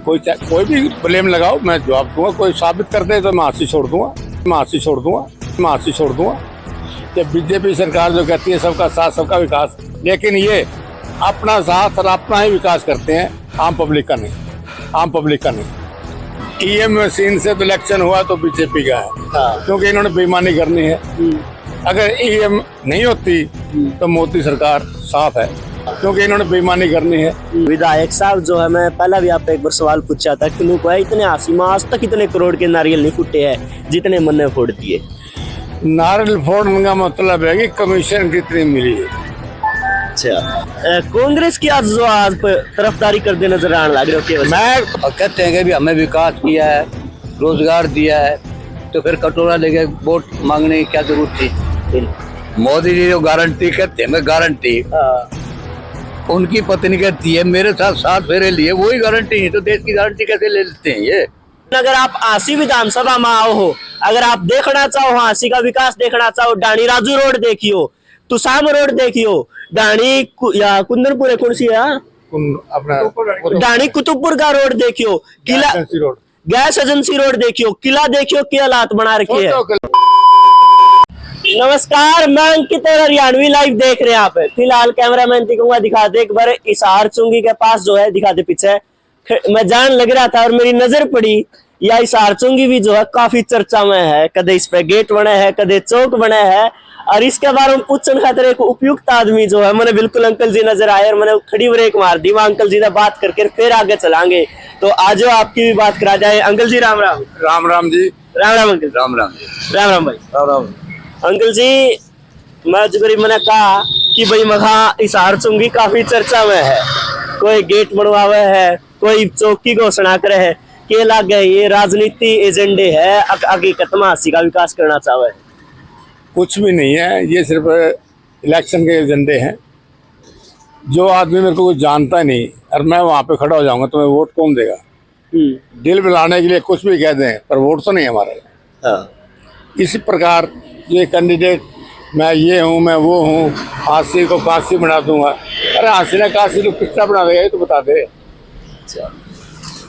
कोई भी ब्लेम लगाओ, मैं जवाब दूंगा। कोई साबित कर दे तो मैं हाथ से छोड़ दूंगा। जब बीजेपी सरकार जो कहती है सबका साथ सबका विकास, लेकिन ये अपना साथ और अपना ही विकास करते हैं, आम पब्लिक का नहीं। ईएम मशीन से तो इलेक्शन हुआ तो बीजेपी का है, क्योंकि इन्होंने बेईमानी करनी है। अगर ईएम नहीं होती तो मोदी सरकार साफ है, क्योंकि इन्होंने बेईमानी करनी है। विधायक साहब जो है, मैं पहला भी आपको एक बार सवाल पूछा था कि लोग इतने आसिमा आज तक इतने करोड़ के नारियल नहीं फूटे हैं जितने मन ने फोड़ दिए। नारियल फोड़ने का मतलब है कि कमीशन कितनी मिली है। अच्छा, कांग्रेस की आज तरफदारी करते नजर आने लग रहे हो। मैं कहते हैं कि भी हमें विकास किया है, रोजगार दिया है, तो फिर कटोरा लेके वोट मांगने की क्या जरूरत थी। मोदी जी जो गारंटी कहते हैं, मैं गारंटी उनकी पत्नी कहती है मेरे साथ 7 फेरे लिए, वही गारंटी है, तो देश की गारंटी कैसे ले लेते हैं ये। अगर आप आसी विधानसभा में आओ हो, अगर आप देखना चाहो आसी का विकास देखना चाहो, डाणी राजू रोड देखियो, तुसाम रोड देखियो, डाणी या कुंदनपुर कौन सी है अपना डाणी कुतुबपुर का रोड देखियो, किला गैस एजेंसी रोड देखियो, किला देखियो, क्या हालात बना रखे है। नमस्कार, मैं अंकित और हरियाणवी लाइव देख रहे हैं आप। फिलहाल कैमरामैन दिखाऊंगा, दिखा दे एक बार इसार चुंगी के पास जो है, दिखा दे पीछे। मैं जान लग रहा था और मेरी नजर पड़ी, या इसार चुंगी भी जो है काफी चर्चा में है। कदे इस पे गेट बने है, कदे चौक बने है, और इसके बारे में पूछने खातिर एक उपयुक्त आदमी जो है, मैंने बिल्कुल अंकल जी नजर आए और मैंने खड़ी ब्रेक मार दी। वहां अंकल जी से बात करके फिर आगे चलांगे, तो आज आपकी भी बात करा जाए। अंकल जी राम राम। राम जी। राम अंकल। राम भाई। राम। अंकल जी, मैं जो गरीब मैंने कहा कि भाई मखा इसार चुंगी काफी चर्चा में है, कोई गेट बनवावे है, कोई चौक की घोषणा करे है, के लाग गए ये राजनीति एजेंडे है, आगे खत्म हासी का विकास करना चाहे। कुछ भी नहीं है, ये सिर्फ इलेक्शन के एजेंडे हैं। जो आदमी मेरे को कुछ जानता नहीं और मैं वहाँ पे खड़ा हो जाऊंगा तो मैं वोट कौन देगा। दिल मिलाने के लिए कुछ भी कह दें, पर वोट तो नहीं हमारा। इसी प्रकार ये कैंडिडेट, मैं ये हूँ, मैं वो हूँ, हासी को काशी बना दूंगा। अरे हासी ने काशी को कितना बना देगा ये तो बता दे।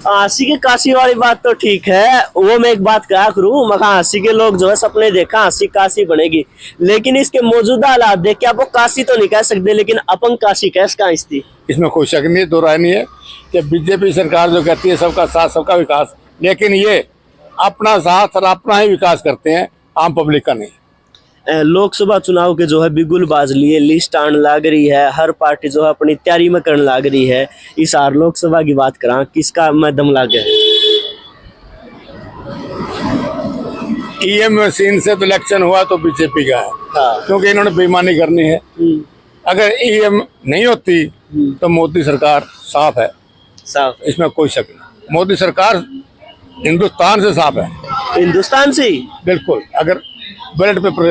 हासी के काशी वाली बात तो ठीक है, वो मैं एक बात कहा करूँ, मगर हासी के लोग जो है सपने देखा हासी काशी बनेगी, लेकिन इसके मौजूदा हालात देख के आप वो काशी तो नहीं कह सकते, लेकिन अपंग काशी कह सका इसकी। इसमें कोई शक नहीं, दो राय नहीं है कि बीजेपी सरकार जो कहती है सबका साथ सबका विकास, लेकिन ये अपना साथ और अपना ही विकास करते हैं, आम पब्लिक का नहीं। लोकसभा चुनाव के जो है बिगुल बाज लिए लिस्ट आने लग रही है, हर पार्टी जो है अपनी तैयारी में करने लग रही है। इस बार लोकसभा की बात करा, किसका में दम लागे? ईएम मशीन से तो इलेक्शन हुआ तो बीजेपी का है, क्योंकि इन्होंने बेईमानी करनी है। अगर ईएम नहीं होती तो मोदी सरकार साफ है, इसमें कोई शक नहीं। मोदी सरकार हिंदुस्तान से साफ है, हिंदुस्तान से बिल्कुल। अगर बैलेट पेपर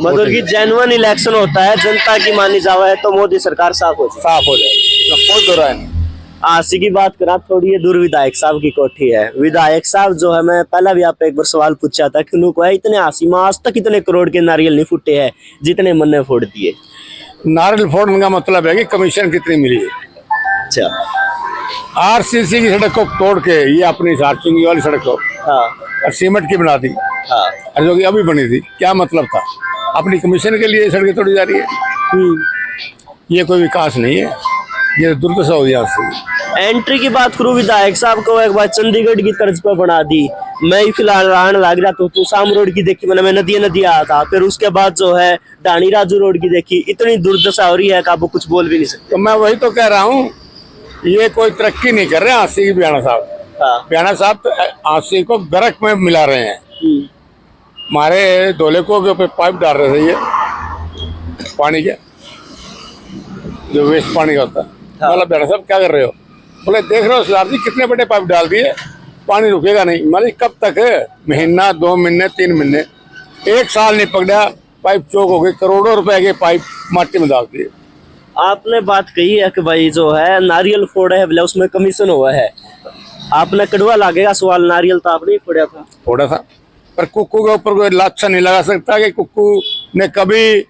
मतलब कि जेन्युइन इलेक्शन होता है, जनता की मानी जावा है, तो मोदी सरकार साफ हो जाए, कोई दो राय नहीं। आशी की बात करा, थोड़ी ये दूर विधायक साहब की कोठी है। विधायक साहब जो है, मैं पहला भी आपको एक बार सवाल पूछा था कि लोग इतने आसिमा आज तक इतने करोड़ के नारियल नहीं फूटे हैं जितने मन ने फोड़ दिए। नारियल फोड़ने का मतलब है कि कमीशन कितनी मिली है। अच्छा, आरसीसी की सड़क को तोड़ के ये अपनी सारचुंगी वाली सड़क को और सीमेंट की बना दी, जो कि अभी बनी थी, क्या मतलब था? अपनी कमीशन के लिए सड़कें तोड़ी जा रही है। ये कोई विकास नहीं है, ये दुर्दशा हो गई। एंट्री की बात करूं, विधायक साहब को एक बार चंडीगढ़ की तर्ज पर बना दी। मैं ही फिलहाल आने लग रहा तो शाम रोड की देखी मैंने, मैं नदियां आया था, फिर उसके बाद जो है डाणी राजू रोड की देखी। इतनी दुर्दशा हो रही है कि आप कुछ बोल भी नहीं सकते। तो मैं वही तो कह रहा हूँ, ये कोई तरक्की नहीं कर रहे हासी की। बयाना साहब तो हासी को गरक में मिला रहे हैं। हमारे धोले को के ऊपर पाइप डाल रहे थे, ये पानी के जो वेस्ट पानी का होता है। मतलब बयाना साहब क्या कर रहे हो? बोले देख रहे हो सरदार जी कितने बड़े पाइप डाल दिए, पानी रुकेगा नहीं। मतलब कब तक है? महीना, 2 महीने, 3 महीने, 1 साल नहीं पकड़ा, पाइप चौक हो गई। करोड़ों रुपए के पाइप माटी में डाल दिए। आपने बात कही है कि भाई जो है नारियल फोड़ा है, उसमें कमीशन हुआ है। आपने कड़वा लागेगा सवाल, नारियल तो आपने फोड़ा था, पर कुक्कू के ऊपर कोई लाछा नहीं लगा सकता कि कुक्कू ने कभी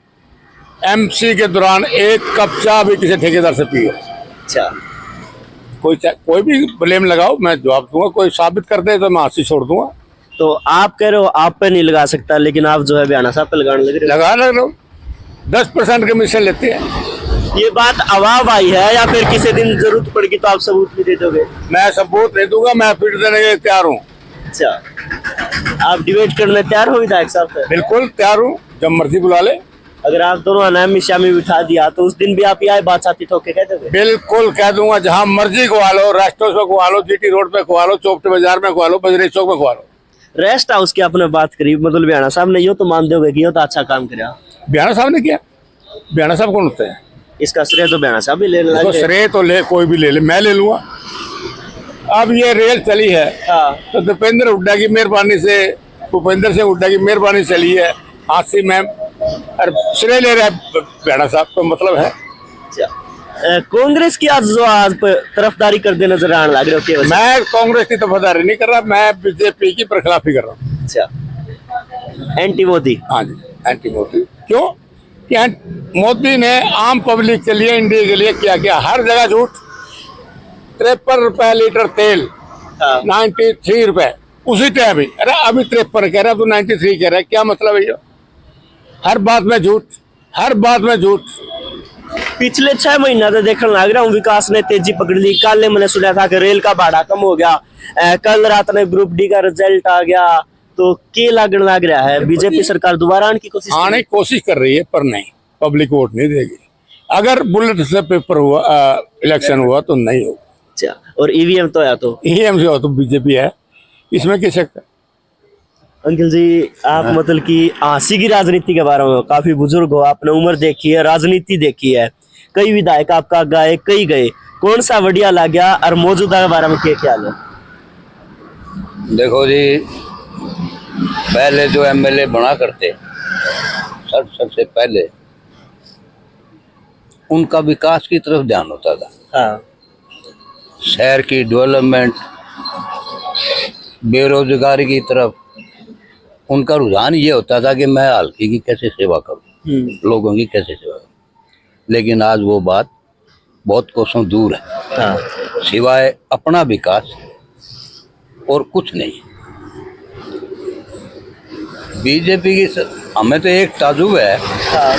एमसी के दौरान 1 कप चाय भी किसी ठेकेदार से पी है। अच्छा, कोई भी ब्लेम लगाओ, मैं जवाब दूंगा। कोई साबित कर दे तो मैं हाथ से छोड़ दूंगा। तो आप कह रहे हो आप पे नहीं लगा सकता, लेकिन आप जो है बयाना साहब पे लगाने लग रहे लगा रहे हो, 10% कमीशन लेते हैं। हो। ये बात अवाब आई है या फिर किसी दिन जरूरत पड़ेगी तो आप सबूत भी दे दोगे? मैं सबूत नहीं दूंगा, मैं फिर देने के लिए तैयार हूँ। अच्छा, आप डिबेट करने तैयार हो विधायक साहब से? बिल्कुल तैयार हूँ, जब मर्जी बुला ले। अगर आप दोनों अनामी शामी बिठा दिया तो उस दिन भी आप यह बात साथी ठोक के कह दोगे? बिल्कुल कह दूंगा, जहां मर्जी खुआ लो, रेस्टोरेंट में खुआ लो, जीटी रोड पे खुआ लो, चौपटे बाजार में खुआ लो, बजरी चौक में खुआ लो। रेस्ट हाउस की आपने बात करी, मतलब बयाना साहब ने यो तो मान दोगे कि यो तो अच्छा काम करा। बयाना साहब ने किया? बयाना साहब कौन होते हैं? इसका श्रेय तो बयाना साहब भी ले देखो, श्रेय तो ले, कोई भी ले ले, मैं ले लूंगा। अब ये रेल चली है तो दीपेंद्र हुड्डा की मेहरबानी से, भूपेंद्र सिंह हुड्डा की मेहरबानी चली है, हाथी मैम और श्रेय ले रहा है बयाना साहब, तो मतलब है। कांग्रेस की आज जो आज तरफदारी करते नजर आने लग रहे हो केवल? मैं कांग्रेस की तरफदारी नहीं कर रहा, मैं बीजेपी की बरखिलाफी कर रहा हूँ। अच्छा, एंटी मोदी। हाँ जी, एंटी मोदी। क्यों? क्या मोदी ने आम पब्लिक के लिए, इंडिया के लिए क्या किया? हर जगह झूठ। 53 रुपए लीटर तेल, 93 रुपए उसी टाइम ही। अरे अभी 53 कह रहा है, तो 93 कह रहा है, क्या मतलब है ये? हर बात में झूठ, हर बात में झूठ। पिछले 6 महीना तो देखने लग रहा हूँ विकास ने तेजी पकड़ ली। कल मैंने सुना था कि रेल का भाड़ा कम हो गया, कल रात में ग्रुप डी का रिजल्ट आ गया, तो के लगने लग रहा है बीजेपी सरकार दोबारा आने की कोशिश कर रही है, पर नहीं, पब्लिक वोट नहीं देगी। अगर बुलेट से पेपर हुआ, इलेक्शन हुआ तो नहीं होगा। अच्छा, और ईवीएम तो है, तो ईवीएम से हो तो बीजेपी है, इसमें क्या शक है? अंकल जी, आप मतलब कि आसी की राजनीति के बारे में काफी बुजुर्ग हो, आपने उम्र देखी है, राजनीति देखी है, कई विधायक आपका गए, कई गए, कौन सा बढ़िया लग गया और मौजूदा के बारे में क्या ख्याल है? देखो जी, पहले जो एमएलए बना करते सबसे पहले उनका विकास की तरफ ध्यान होता था। हाँ। शहर की डेवलपमेंट, बेरोजगारी की तरफ उनका रुझान ये होता था कि मैं हल्की की कैसे सेवा करूं, लोगों की कैसे सेवा करूं। लेकिन आज वो बात बहुत कोसों दूर है। हाँ। सिवाय अपना विकास और कुछ नहीं। बीजेपी की हमें तो एक ताजुब है। हाँ।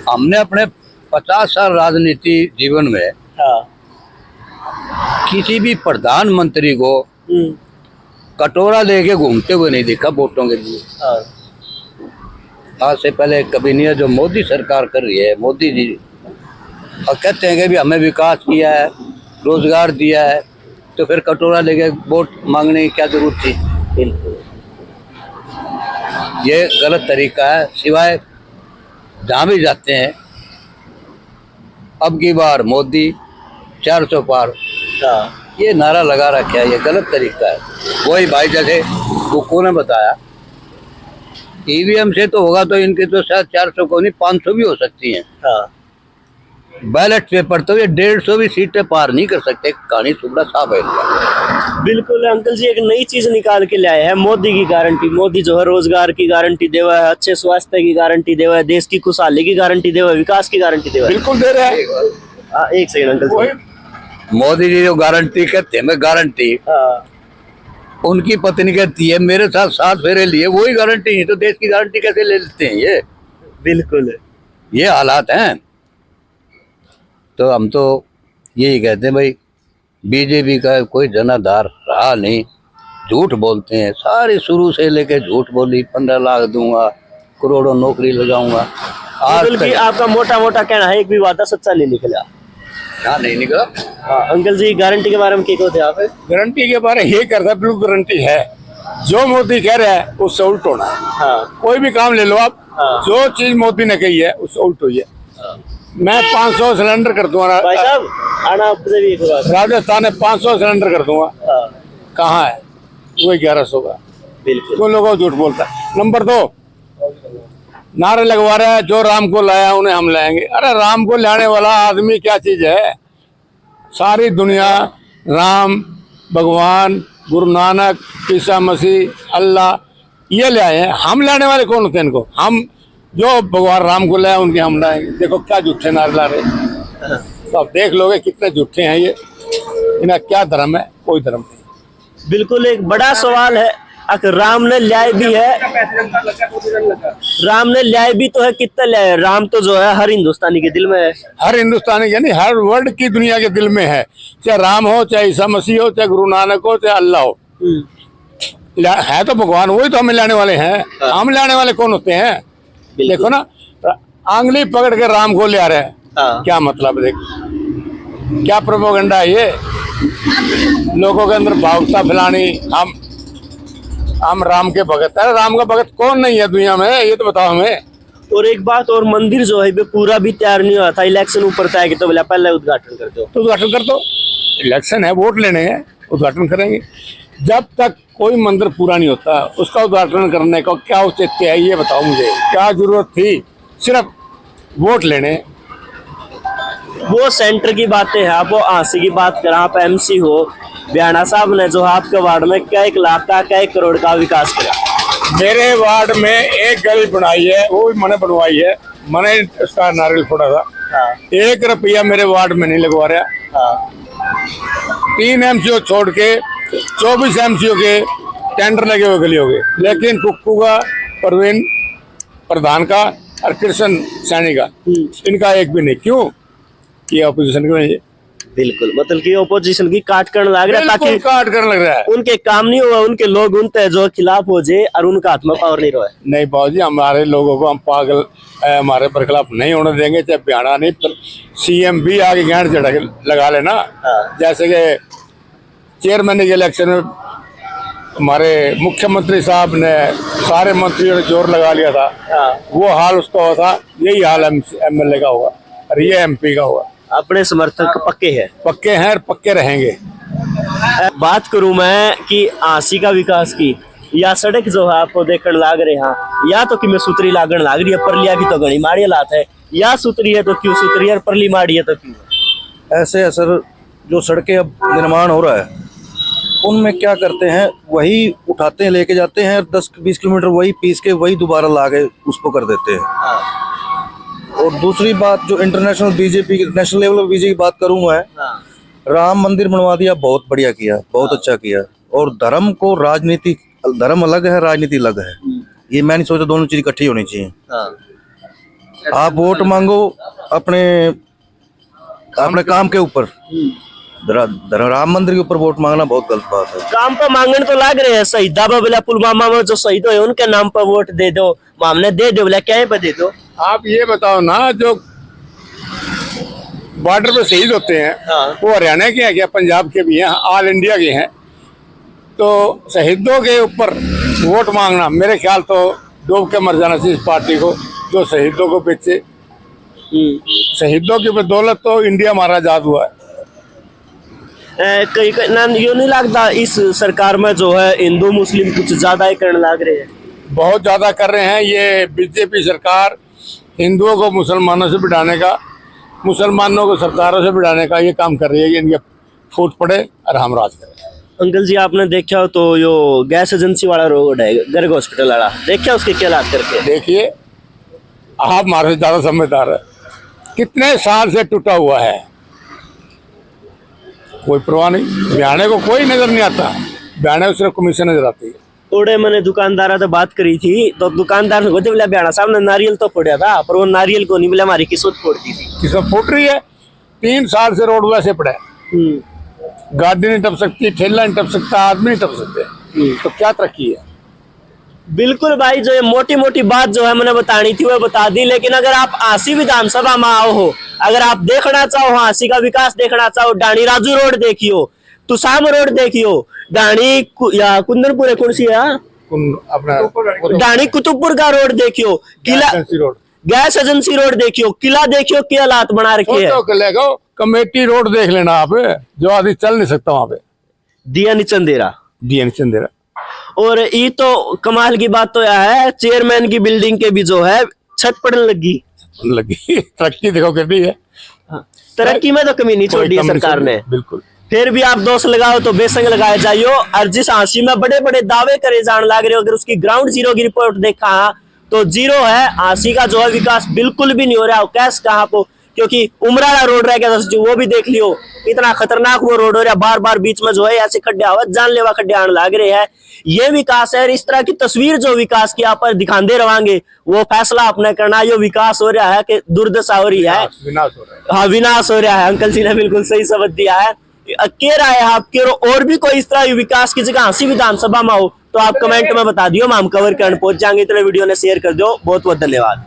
हमने अपने 50 साल राजनीति जीवन में किसी भी प्रधानमंत्री को कटोरा लेके घूमते हुए नहीं देखा वोटों के लिए। आज से पहले कभी नहीं है। जो मोदी सरकार कर रही है, मोदी जी और कहते हैं कि भी हमें विकास किया है, रोजगार दिया है, तो फिर कटोरा लेके वोट मांगने की क्या जरूरत थी? ये गलत तरीका है। सिवाय जहाँ भी जाते हैं, अब की बार मोदी 400 पार, ये नारा लगा रखा है, ये गलत तरीका है। वही भाई जैसे बुक्को ने बताया, ईवीएम से तो होगा तो इनके तो शायद 400 को नहीं 500 भी हो सकती हैं। बैलेट पेपर तो ये 150 भी सीटें पार नहीं कर सकते। कहानी सुबह साफ है। बिल्कुल अंकल जी, एक नई चीज निकाल के लाए हैं, मोदी की गारंटी। मोदी जो है रोजगार की गारंटी दे हुआ है, अच्छे स्वास्थ्य की गारंटी दे हुआ है, देश की खुशहाली की गारंटी दे हुआ है, विकास की गारंटी दे हुआ है। बिल्कुल दे रहा है। एक सेकंड अंकल जी, मोदी जी जो गारंटी कहते हैं, मैं गारंटी, उनकी पत्नी कहती है मेरे साथ 7 फेरे लिए, वही गारंटी है, तो देश की गारंटी कैसे ले लेते हैं ये? बिल्कुल ये हालात हैं। तो हम तो यही कहते हैं भाई, बीजेपी का कोई जनाधार रहा नहीं, झूठ बोलते हैं सारे, शुरू से लेके झूठ बोली, 15 लाख दूंगा, करोड़ों नौकरी लगाऊंगा। आज तक आपका मोटा मोटा कहना है एक भी वादा सच्चा नहीं निकला। हाँ, नहीं निकला। अंकल जी, गारंटी के बारे में क्या कहते हैं आप? गारंटी के बारे में ये करता है, बिल्कुल गारंटी है। जो मोदी कह रहा है उससे उल्ट होना है। कोई भी काम ले लो आप, जो चीज मोदी ने कही है उससे उल्ट हुई है। मैं 500 सिलेंडर कर दूंगा भाई साहब, आना आपसे भी एक बात। राजस्थान में 500 सिलेंडर कर दूंगा, कहाँ है? वो 1100 का। बिल्कुल, तो लोगों को झूठ बोलता है। नंबर 2, नारे लगवा रहा है जो राम को लाया उन्हें हम लाएंगे। अरे राम को लाने वाला आदमी क्या चीज है? सारी दुनिया राम, भगवान, गुरु नानक, ईसा मसीह, अल्लाह ये ले आए हैं। हम लाने वाले कौन होते हैं इनको? हम जो भगवान राम को लाया उनके हम लाएंगे। देखो क्या झूठे नारे ला रहे हैं। तो आप देख लोगे कितने झूठे हैं ये। इनका क्या धर्म है? कोई धर्म नहीं। बिल्कुल एक बड़ा सवाल है। अगर राम ने न्याय भी है, राम ने न्याय भी तो है, कितना न्याय है? राम तो जो है हर हिंदुस्तानी के दिल में है। हर हिंदुस्तानी यानी हर वर्ल्ड की दुनिया के दिल में है, चाहे राम हो, चाहे ईसा मसीह हो, चाहे गुरु नानक हो, चाहे अल्लाह हो। है तो भगवान, वही तो हमें लाने वाले हैं। हम लाने वाले कौन होते हैं? देखो ना, आंगली पकड़ के राम को ले आ रहे हैं। क्या मतलब? देख क्या प्रोपेगेंडा है ये, लोगों के अंदर भावुकता फैलानी। हम राम के भगत है। राम का भगत कौन नहीं है दुनिया में, ये तो बताओ हमें। और एक बात और, मंदिर जो है पूरा भी तैयार नहीं हुआ था, इलेक्शन ऊपर था कि तो बोला पहले उद्घाटन कर दो। तो उद्घाटन कर दो, इलेक्शन है, वोट लेने हैं, उद्घाटन करेंगे। जब तक कोई मंदिर पूरा नहीं होता उसका उद्घाटन करने का क्या औचित्य है, ये बताओ मुझे। क्या जरूरत थी सिर्फ वोट लेने? वो सेंटर की बातें हैं, आप वो आंसी की बात करें। आप एमसी हो, बयाना साहब ने जो आपके वार्ड में क्या 1 लाख का, क्या 1 करोड़ का विकास किया? मेरे वार्ड में एक गली बनाई है, वो भी मैंने बनवाई है, मैंने उसका नारियल फोड़ा था। 1 रुपया मेरे वार्ड में नहीं लगवा रहा। 3 MCO छोड़ के 24 MCO के टेंडर लगे हुए गलियों के, लेकिन कुक्कू का, परवीन प्रधान का और कृष्ण सैनी का, इनका एक भी नहीं। क्यों? ये ऑपोजिशन क्यों नहीं है? बिल्कुल, मतलब कि ओपोजिशन की काट करने लग रहा है, ताकि काट करने लग रहा है। उनके काम नहीं हुआ, उनके लोग उनते जो खिलाफ हो जाए और उनका हाथ में पावर नहीं रहा है। नहीं बाबूजी, हमारे लोगों को हम पागल हमारे पर खिलाफ नहीं होने देंगे, चाहे बयाना नहीं, पर CM भी आगे गांड चढ़ा के लगा लेना। जैसे कि चेयरमैन के इलेक्शन में हमारे मुख्यमंत्री साहब ने सारे मंत्रियों ने जोर लगा लिया था, वो हाल उसका हुआ था, यही हाल MLA का होगा और ये MP का होगा। अपने समर्थक पक्के हैं और पक्के रहेंगे। बात करूं मैं कि आंसी का विकास की, या सड़क जो है आपको देखने लाग रहे हैं, या तो कि मैं सुतरी लागण लाग रही है, परलिया भी तो घनी माड़ी लात है, या सुतरी है तो क्यों सुतरी है, परली माड़ी है तो क्यों? ऐसे असर जो सड़कें अब निर्माण हो रहा है उनमें क्या करते हैं, वही उठाते हैं, लेके जाते हैं, 10-20 किलोमीटर वही पीस के वही दोबारा ला के उसको कर देते हैं। और दूसरी बात, जो इंटरनेशनल बीजेपी, नेशनल लेवल पर बीजेपी की बात करूं मैं, राम मंदिर बनवा दिया, बहुत बढ़िया किया, बहुत अच्छा किया। और धर्म को राजनीति, धर्म अलग है, राजनीति अलग है, ये मैं नहीं सोचता दोनों चीज इकट्ठी होनी चाहिए। आप वोट मांगो अपने काम के ऊपर, राम मंदिर के ऊपर वोट मांगना बहुत गलत बात है। काम पर मांगने तो लाग रहे हैं, शहीदा बोला पुलवामा में जो शहीद हुए उनके नाम पर वोट दे दो, मामले दे दो, बोला क्या पे दे दो। आप ये बताओ ना, जो बॉर्डर पे शहीद होते हैं वो हरियाणा के हैं क्या, पंजाब के भी हैं, ऑल इंडिया के हैं? तो शहीदों के ऊपर वोट मांगना, मेरे ख्याल तो डूब के मर जाना चाहिए इस पार्टी को, जो शहीदों को बेचे। शहीदों की बदौलत तो इंडिया हमारा आजाद हुआ है। कई यो नहीं लगता इस सरकार में जो है हिंदू मुस्लिम कुछ ज्यादा ही करने लग रहे हैं? बहुत ज्यादा कर रहे हैं। ये बीजेपी सरकार हिंदुओं को मुसलमानों से भिड़ाने का, मुसलमानों को सरकारों से भिड़ाने का ये काम कर रही है कि इनके फूट पड़े और हम राज करें। अंकल जी, आपने देखा हो तो यो गैस एजेंसी वाला रोड है, गर्ग हॉस्पिटल वाला, देखा उसके क्या हालात करके? देखिए, आप हमारे से ज्यादा समझदार है, कितने साल से टूटा हुआ है, कोई परवाह नहीं। बयाने को कोई नजर नहीं आता, बयाने को सिर्फ कमीशन नजर आती है। थोड़े मैंने दुकानदार से बात करी थी, तो दुकानदार ने बोला बयाना साहब ने नारियल तो फोड़ा था, पर वो नारियल को नहीं, बोला हमारी किस्मत फोड़ दी थी। किस्मत फूट रही है। 3 साल से रोड वैसे पड़ा है, गाड़ी नहीं टप सकती, ठेला नहीं टप सकता, आदमी नहीं टप सकते, तो क्या तरक्की है? बिल्कुल भाई, जो ये मोटी मोटी बात जो है मैंने बतानी थी वो बता दी। लेकिन अगर आप आंसी विधानसभा में आओ हो, अगर आप देखना चाहो आंसी का विकास देखना चाहो, डाणी राजू रोड देखियो, तुसाम रोड देखियो, डाणी या कुंदनपुर कौन सी है, अपना डाणी कुतुबपुर का रोड देखियो, किला गैस एजेंसी रोड देखियो, किला देखियो, क्या हालात बना रखे है। कमेटी रोड देख लेना आप, जो आदमी चल नहीं सकता वहां पे, दिया निचंदेरा। और ये तो कमाल की बात तो यह है, चेयरमैन की बिल्डिंग के भी जो है छत पड़ने लगी। तरक्की देखो कितनी है। तरक्की में तो कमी नहीं छोड़ी है सरकार ने। बिल्कुल। फिर भी आप दोस्त लगाओ तो बेसंग लगाए जाइयो। और जिस आंसी में बड़े बड़े दावे करे जान लग रहे हो, अगर उसकी ग्राउंड जीरो की रिपोर्ट देखा तो जीरो है। आंसी का जो है विकास बिल्कुल भी नहीं हो रहा। कैस कहाँ क्योंकि उमराला रोड रह गया था जो, वो भी देख लियो इतना खतरनाक वो रोड हो रहा है, बार बार बीच में जो है ऐसे खड्डे आवा जानलेवा खड्डे आने लग रहे हैं। ये विकास है, इस तरह की तस्वीर जो विकास की आप पर दिखाते रवांगे वो फैसला अपने करना। ये विकास हो रहा है कि दुर्दशा हो रही है, विनाश हो रहा है। हाँ विनाश हो रहा है। अंकल जी ने बिल्कुल सही शब्द दिया है। कह रहा है आप के और भी कोई इस तरह विकास की जगह हंसी विधानसभा में हो तो आप कमेंट में बता दियो, हम कवर करने पहुंच जाएंगे। इतने वीडियो ने शेयर कर दो। बहुत बहुत धन्यवाद।